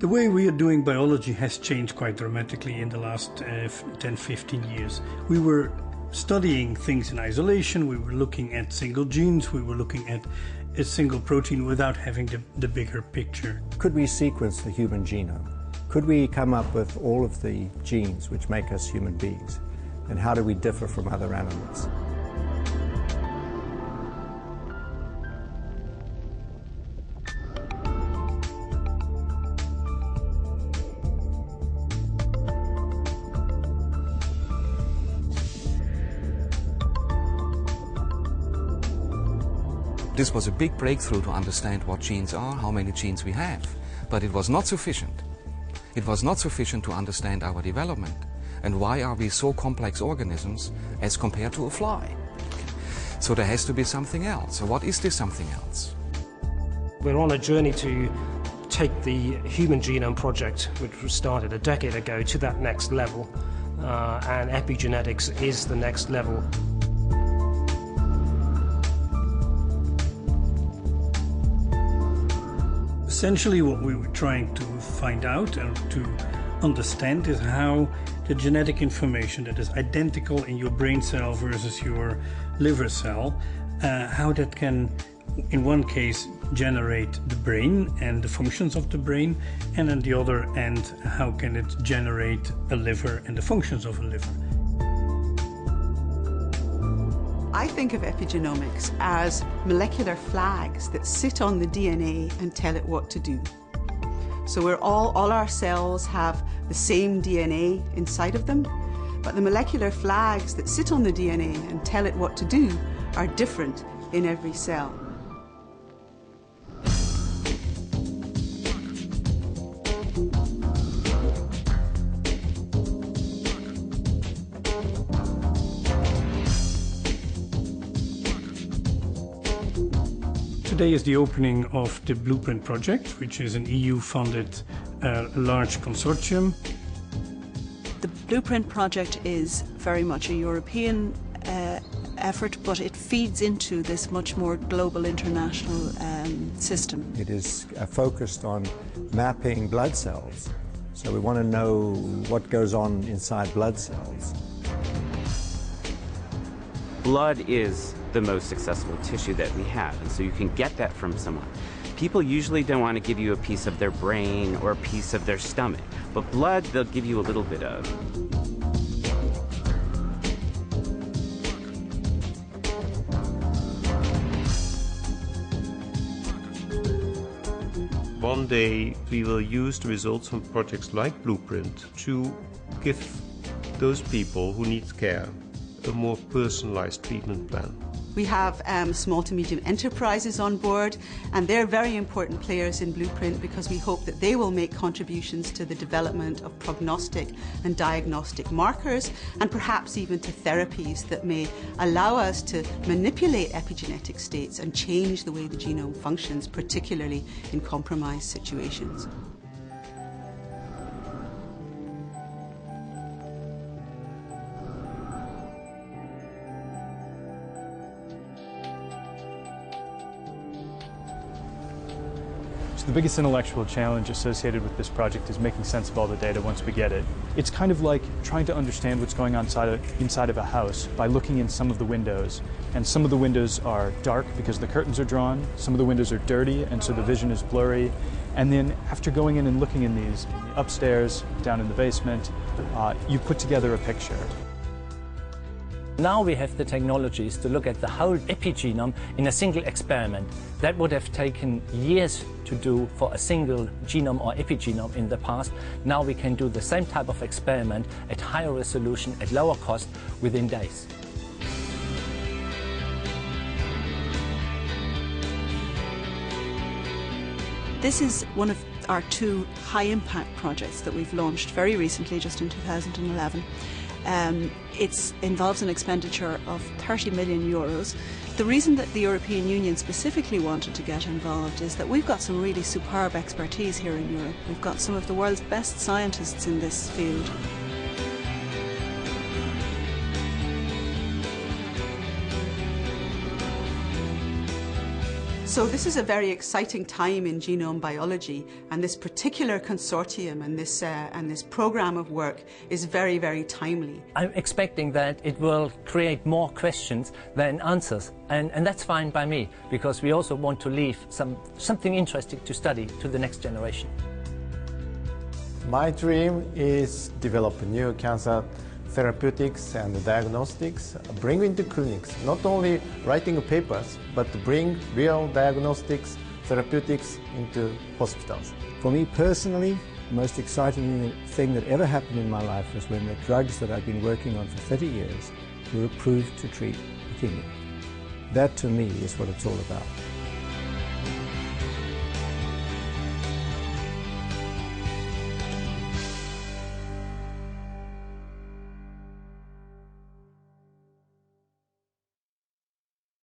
The way we are doing biology has changed quite dramatically in the last 10-15 years. We were studying things in isolation, we were looking at single genes, we were looking at a single protein without having the bigger picture. Could we sequence the human genome? Could we come up with all of the genes which make us human beings? And how do we differ from other animals? This was a big breakthrough to understand what genes are, how many genes we have, but it was not sufficient. It was not sufficient to understand our development and why are we so complex organisms as compared to a fly. So there has to be something else. So what is this something else? We're on a journey to take the Human Genome Project, which was started a decade ago, to that next level, and epigenetics is the next level. Essentially what we were trying to find out and to understand is how the genetic information that is identical in your brain cell versus your liver cell, how that can, in one case, generate the brain and the functions of the brain, and on the other end, how can it generate a liver and the functions of a liver. I think of epigenomics as molecular flags that sit on the DNA and tell it what to do. So all our cells have the same DNA inside of them, but the molecular flags that sit on the DNA and tell it what to do are different in every cell. Today is the opening of the Blueprint project, which is an EU-funded large consortium. The Blueprint project is very much a European effort, but it feeds into this much more global international system. It is focused on mapping blood cells. So we want to know what goes on inside blood cells. Blood is the most accessible tissue that we have, and so you can get that from someone. People usually don't want to give you a piece of their brain or a piece of their stomach, but blood they'll give you a little bit of. One day we will use the results from projects like Blueprint to give those people who need care a more personalized treatment plan. We have small to medium enterprises on board, and they're very important players in Blueprint because we hope that they will make contributions to the development of prognostic and diagnostic markers, and perhaps even to therapies that may allow us to manipulate epigenetic states and change the way the genome functions, particularly in compromised situations. So the biggest intellectual challenge associated with this project is making sense of all the data once we get it. It's kind of like trying to understand what's going on inside of a house by looking in some of the windows. And some of the windows are dark because the curtains are drawn, some of the windows are dirty and so the vision is blurry. And then after going in and looking in these upstairs, down in the basement, you put together a picture. Now we have the technologies to look at the whole epigenome in a single experiment. That would have taken years to do for a single genome or epigenome in the past. Now we can do the same type of experiment at higher resolution, at lower cost, within days. This is one of our two high-impact projects that we've launched very recently, just in 2011. It involves an expenditure of 30 million euros. The reason that the European Union specifically wanted to get involved is that we've got some really superb expertise here in Europe. We've got some of the world's best scientists in this field. So this is a very exciting time in genome biology, and this particular consortium and this program of work is very, very timely. I'm expecting that it will create more questions than answers, and that's fine by me, because we also want to leave something interesting to study to the next generation. My dream is develop new cancer therapeutics and diagnostics, bring into clinics, not only writing papers, but to bring real diagnostics, therapeutics into hospitals. For me personally, the most exciting thing that ever happened in my life was when the drugs that I've been working on for 30 years were approved to treat leukemia. That to me is what it's all about.